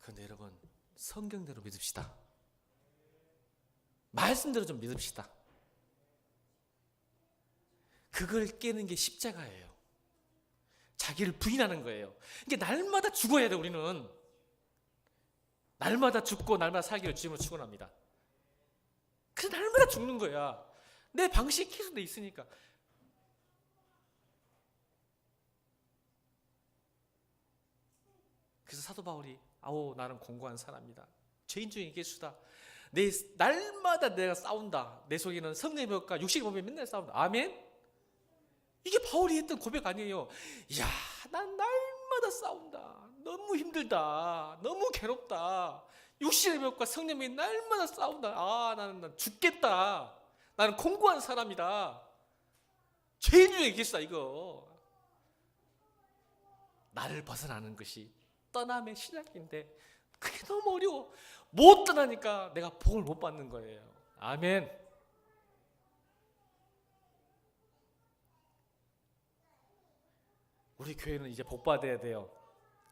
그런데 여러분, 성경대로 믿읍시다. 말씀대로 좀 믿읍시다. 그걸 깨는 게 십자가예요. 자기를 부인하는 거예요. 이게 날마다 죽어야 돼. 우리는 날마다 죽고 날마다 살기를 주님으로 축원합니다. 그래서 날마다 죽는 거야. 내 방식이 계속 있으니까. 그래서 사도 바울이 나는 공고한 사람이다. 죄인 중에 예수다. 날마다 내가 싸운다. 내 속에는 성령의 법과 육신의 법에 맨날 싸운다. 아멘? 이게 바울이 했던 고백 아니에요. 이야, 난 날마다 싸운다. 너무 힘들다. 너무 괴롭다. 육신의 법과 성령의 날마다 싸운다. 나는 죽겠다. 나는 공고한 사람이다. 죄인 중에 계시다. 이거 나를 벗어나는 것이 떠남의 시작인데 그게 너무 어려워. 못 떠나니까 내가 복을 못 받는 거예요. 아멘. 우리 교회는 이제 복 받아야 돼요.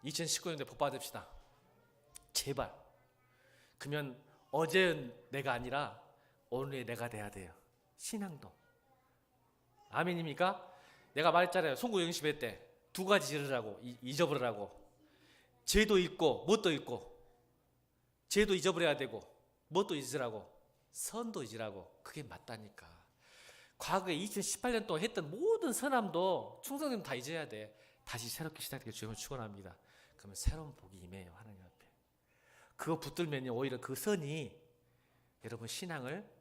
2019년도에 복 받읍시다. 제발. 그러면 어제의 내가 아니라 오늘의 내가 돼야 돼요. 신앙도. 아멘입니까? 내가 말했잖아요. 송구 영십회 때 2가지 지르라고, 잊어버리라고. 죄도 잊고 뭣도 잊고, 죄도 잊어버려야 되고 뭣도 잊으라고, 선도 잊으라고. 그게 맞다니까. 과거에 2018년 동안 했던 모든 선함도 충성되면 다 잊어야 돼. 다시 새롭게 시작되길 주님을 축원합니다. 그러면 새로운 복이 임해요. 하나님 앞에. 그거 붙들면요, 오히려 그 선이 여러분 신앙을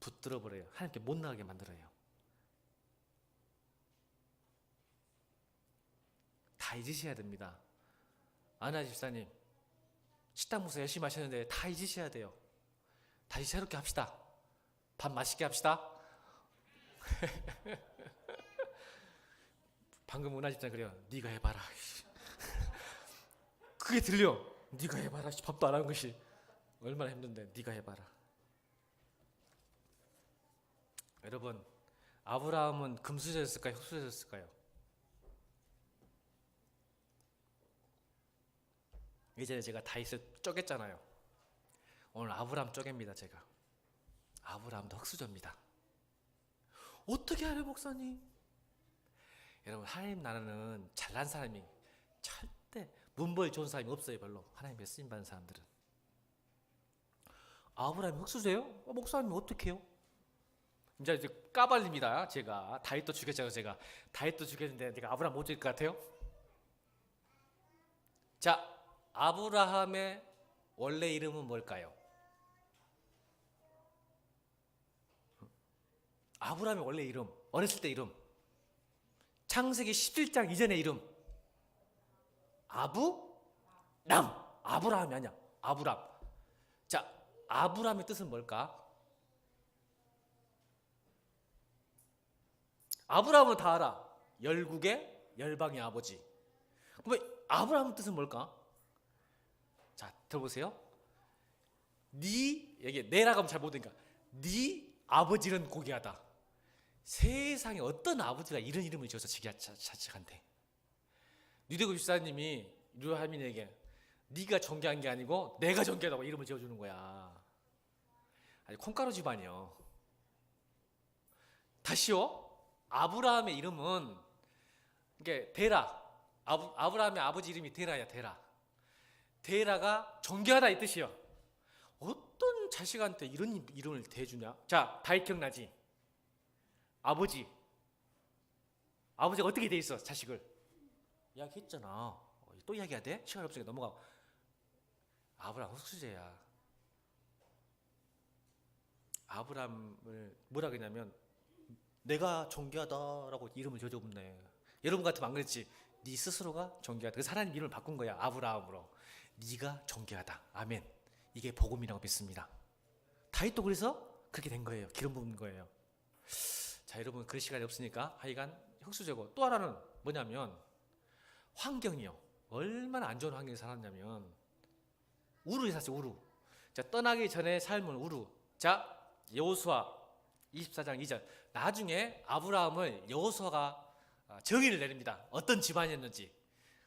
붙들어 버려요. 하나님께 못 나가게 만들어요. 다 잊으셔야 됩니다. 아나 집사님, 식당 목사 열심히 하셨는데 다 잊으셔야 돼요. 다시 새롭게 합시다. 밥 맛있게 합시다. 방금 은하 집사님 그래요. 네가 해봐라. 그게 들려. 네가 해봐라. 밥도 안 하는 것이 얼마나 힘든데 네가 해봐라. 여러분, 아브라함은 금수저였을까요? 흙수저였을까요? 예전에 제가 다윗을 쪼갰잖아요. 오늘 아브라함 쪼갭니다. 제가. 아브라함도 흙수저입니다. 어떻게 하려 목사님? 여러분, 하나님 나라는 잘난 사람이 절대 문벌 좋은 사람이 없어요. 별로. 하나님께 쓰임받는 사람들은. 아브라함이 흙수저예요? 목사님 어떻게 해요? 이제 까발립니다. 제가 다윗도 죽였잖아요. 제가 다윗도 죽였는데 내가 아브라함 못 죽일 것 같아요? 자, 아브라함의 원래 이름은 뭘까요? 아브라함의 원래 이름, 어렸을 때 이름, 창세기 17장 이전의 이름, 아브람. 아브라함이 아니야. 아브람. 자, 아브람의 뜻은 뭘까? 아브라함은 다 알아. 열국의 열방의 아버지. 그러면 아브라함 뜻은 뭘까? 자, 들어보세요. 이게 내라고 하면 잘 못하니까 네 아버지는 고귀하다. 세상에 어떤 아버지가 이런 이름을 지어서 자책한대. 유대국 집사님이 류하민에게 네가 존귀한 게 아니고 내가 존귀하다고 이름을 지어주는 거야. 아니 콩가루 집안이요. 다시요. 아브라함의 이름은 이게 데라. 아브라함의 아버지 이름이 데라야. 데라가 존귀하다 이 뜻이요. 어떤 자식한테 이런 이름을 대주냐? 자, 다 기억나지? 아버지가 어떻게 돼 있어? 자식을 이야기했잖아. 또 이야기해야 돼? 시간 없으니까 넘어가. 아브라함 흑수제야. 아브라함을 뭐라 그러냐면 내가 존귀하다라고 이름을 지어줬네. 여러분 같으면 안 그랬지? 네 스스로가 존귀하다. 그래서 하나님 이름을 바꾼 거야. 아브라함으로. 네가 존귀하다. 아멘. 이게 복음이라고 믿습니다. 다윗도 그래서 그렇게 된 거예요. 기름 부은 거예요. 자, 여러분 그럴 시간이 없으니까 하여간 흑수제고, 또 하나는 뭐냐면 환경이요. 얼마나 안 좋은 환경에 살았냐면 우루에 살았어요. 우루. 자, 떠나기 전에 삶은 우루. 자, 여호수아 24장 2절. 나중에 아브라함을 여호수아가 정의를 내립니다. 어떤 집안이었는지.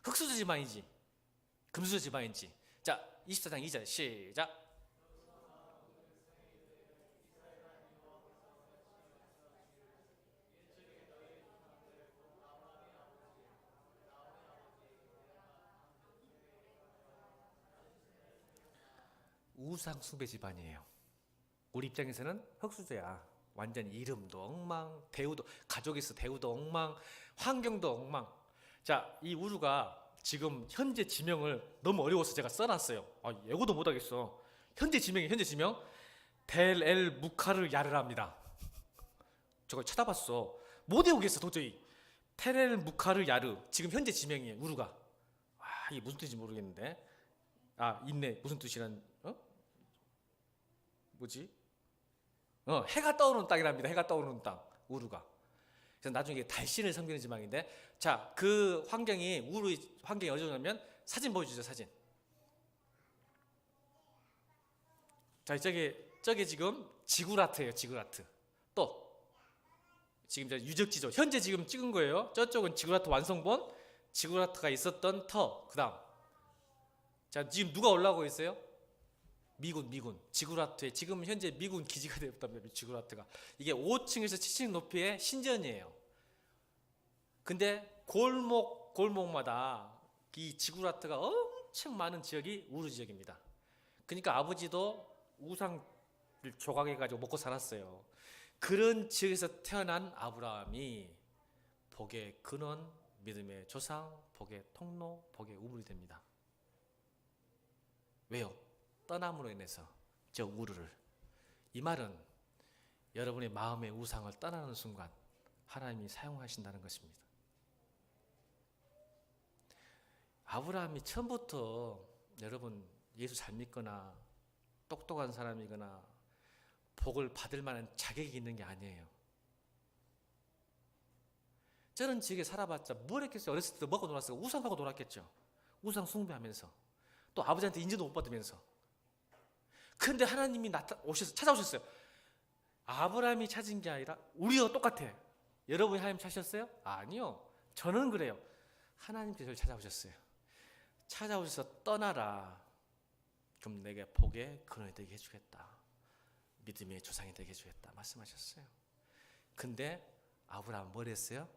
흑수저 집안인지 금수저 집안인지. 자, 24장 2절 시작. 우상 숭배 집안이에요. 우리 입장에서는 흑수저야. 완전 이름도 엉망, 대우도 가족이 있어 대우도 엉망, 환경도 엉망. 자, 이 우루가 지금 현재 지명을 너무 어려워서 제가 써놨어요. 예고도 못하겠어. 현재 지명 델 엘 무카르 야르랍니다. 저걸 찾아봤어. 못 외우겠어 도저히. 텔 무카르 야르. 지금 현재 지명이에요. 우루가. 이게 무슨 뜻인지 모르겠는데. 있네. 무슨 뜻이란? 뭐지? 해가 떠오르는 땅이랍니다. 해가 떠오르는 땅. 우루가. 그래서 나중에 달신을 섬기는 지방인데, 자, 그 환경이 우루의 환경이 어디냐면 사진 보여주죠. 사진. 자, 저게 지금 지구라트예요. 지구라트. 또 지금 유적지죠. 현재 지금 찍은 거예요. 저쪽은 지구라트 완성본, 지구라트가 있었던 터. 그다음. 자, 지금 누가 올라오고 있어요? 미군. 지구라트에 지금 현재 미군 기지가 되었답니다. 지구라트가. 이게 5층에서 7층 높이의 신전이에요. 근데 골목마다 이 지구라트가 엄청 많은 지역이 우루 지역입니다. 그러니까 아버지도 우상을 조각해가지고 먹고 살았어요. 그런 지역에서 태어난 아브라함이 복의 근원, 믿음의 조상, 복의 통로, 복의 우물이 됩니다. 왜요? 떠남으로 인해서 저 우루를. 이 말은 여러분의 마음의 우상을 떠나는 순간 하나님이 사용하신다는 것입니다. 아브라함이 처음부터 여러분 예수 잘 믿거나 똑똑한 사람이거나 복을 받을 만한 자격이 있는 게 아니에요. 저런 지역에 살아봤자 뭘 했겠어요? 어렸을 때 먹고 놀았어요? 우상하고 놀았겠죠. 우상 숭배하면서 또 아버지한테 인정도 못 받으면서. 그런데 하나님이 찾아오셨어요. 아브라함이 찾은 게 아니라 우리와 똑같아. 여러분이 하나님 찾으셨어요? 아니요. 저는 그래요. 하나님께서 저를 찾아오셨어요. 찾아오셔서 떠나라. 그럼 내게 복의 근원이 되게 해주겠다. 믿음의 조상이 되게 해주겠다. 말씀하셨어요. 근데 아브라함은 뭘 했어요?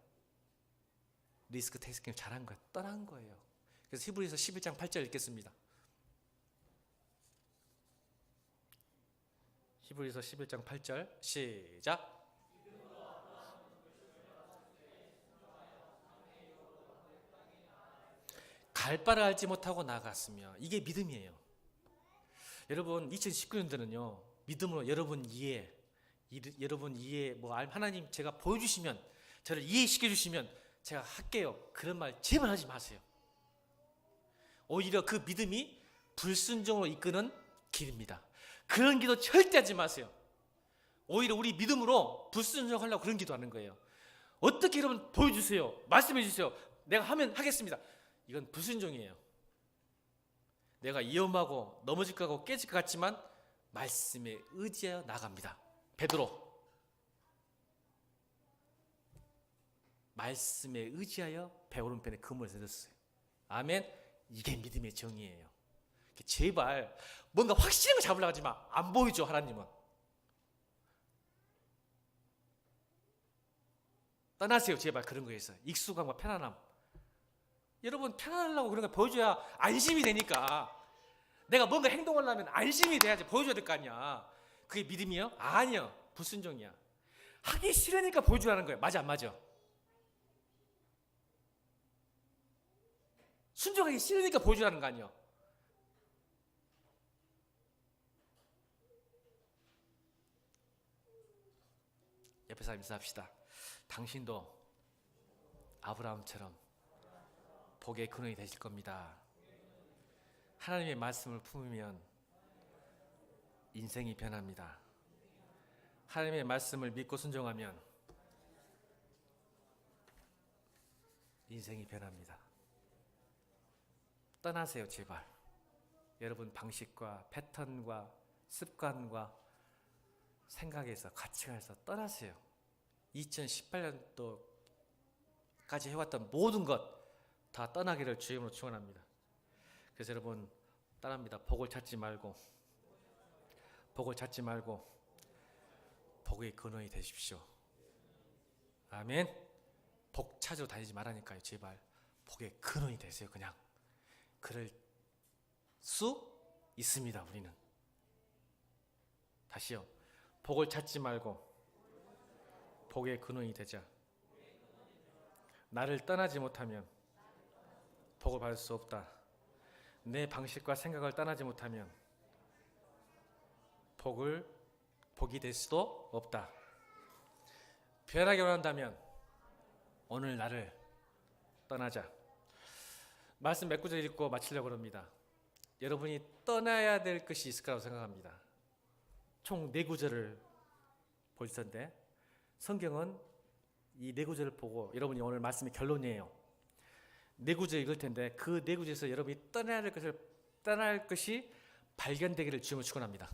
리스크 테이킹을 잘한 거예요. 떠난 거예요. 그래서 히브리서 11장 8절 읽겠습니다. 히브리서 11장 8절 시작. 갈 바를 알지 못하고 나아갔으며. 이게 믿음이에요. 여러분 2019년도는요 믿음으로 여러분 이해 하나님 제가 보여주시면, 저를 이해시켜 주시면 제가 할게요. 그런 말 제발 하지 마세요. 오히려 그 믿음이 불순종으로 이끄는 길입니다. 그런 기도 절대 하지 마세요. 오히려 우리 믿음으로 불순종하려고 그런 기도하는 거예요. 어떻게 여러분 보여주세요. 말씀해 주세요. 내가 하면 하겠습니다. 이건 불순종이에요. 내가 위험하고 넘어질 것 같고 깨질 것 같지만 말씀에 의지하여 나갑니다. 베드로 말씀에 의지하여 배 오른편에 금을 세웠어요. 아멘. 이게 믿음의 정의예요. 제발 뭔가 확실한 거 잡으려고 하지 마. 안 보이죠, 하나님은. 떠나세요, 제발. 그런 거에서 익숙함과 편안함. 여러분, 편안하려고 그런 거 보여줘야 안심이 되니까. 내가 뭔가 행동을 하면 안심이 돼야지. 보여줘야 될 거 아니야. 그게 믿음이에요? 아니요, 불순종이야. 하기 싫으니까 보여주라는 거예요. 맞아, 안 맞아? 순종하기 싫으니까 보여주라는 거 아니에요. 옆에 사람 인사합시다. 당신도 아브라함처럼 복의 근원이 되실 겁니다. 하나님의 말씀을 품으면 인생이 변합니다. 하나님의 말씀을 믿고 순종하면 인생이 변합니다. 떠나세요, 제발. 여러분 방식과 패턴과 습관과 생각에서 가치관에서 떠나세요. 2018년도까지 해왔던 모든 것 다 떠나기를 주임으로 축원합니다. 그래서 여러분 떠납니다. 복을 찾지 말고 복의 근원이 되십시오. 아멘. 복 찾으러 다니지 말라니까요. 제발 복의 근원이 되세요. 그냥 그럴 수 있습니다. 우리는. 다시요. 복을 찾지 말고 복의 근원이 되자. 나를 떠나지 못하면 복을 받을 수 없다. 내 방식과 생각을 떠나지 못하면 복이 될 수도 없다. 변하기 원한다면 오늘 나를 떠나자. 말씀 몇 구절 읽고 마치려고 합니다. 여러분이 떠나야 될 것이 있을 거라고 생각합니다. 총 4구절을 볼 텐데 성경은 이 4구절을 보고 여러분이 오늘 말씀의 결론이에요. 4구절 읽을 텐데 그 4구절에서 여러분이 떠나야 할 것이 발견되기를 주님을 축원합니다.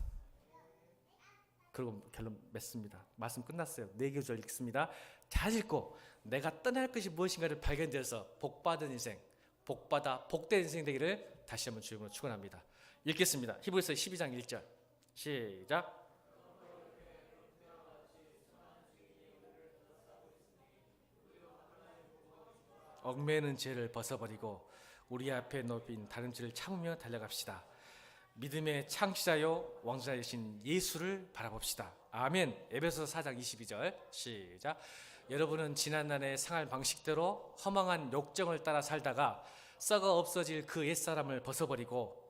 그리고 결론 맺습니다. 말씀 끝났어요. 4구절 읽습니다. 잘 읽고 내가 떠나야 할 것이 무엇인가를 발견되어서 복받은 인생, 복된 인생 되기를 다시 한번 주님으로 축원합니다. 읽겠습니다. 히브리서 12장 1절 시작. 얽매는 죄를 벗어버리고 우리 앞에 놓인 다름질을 참으며 달려갑시다. 믿음의 창시자요 왕자이신 예수를 바라봅시다. 아멘. 에베소서 4장 22절 시작. 여러분은 지난날의 상할 방식대로 허망한 욕정을 따라 살다가 썩어 없어질 그 옛사람을 벗어버리고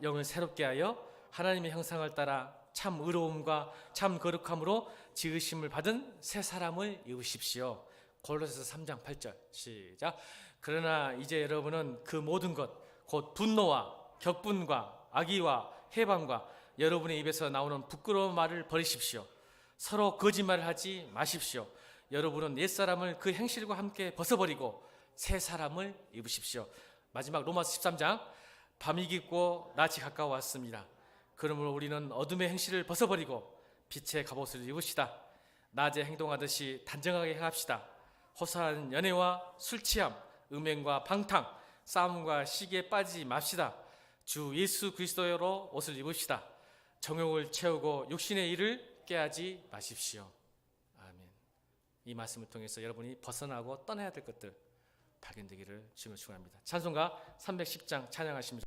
영을 새롭게 하여 하나님의 형상을 따라 참 의로움과 참 거룩함으로 지으심을 받은 새 사람을 입으십시오. 골로새서 3장 8절 시작. 그러나 이제 여러분은 그 모든 것 곧 분노와 격분과 악의와 해방과 여러분의 입에서 나오는 부끄러운 말을 버리십시오. 서로 거짓말을 하지 마십시오. 여러분은 옛사람을 그 행실과 함께 벗어버리고 새 사람을 입으십시오. 마지막 로마서 13장 밤이 깊고 낮이 가까워왔습니다. 그러므로 우리는 어둠의 행실을 벗어버리고 빛의 갑옷을 입읍시다. 낮에 행동하듯이 단정하게 행합시다. 호사한 연애와 술취함, 음행과 방탕, 싸움과 시기에 빠지지 맙시다. 주 예수 그리스도로 옷을 입읍시다. 정욕을 채우고 육신의 일을 꾀하지 마십시오. 아멘. 이 말씀을 통해서 여러분이 벗어나고 떠나야 될 것들 발견되기를 주님을 축원합니다. 찬송가 310장 찬양하십니다.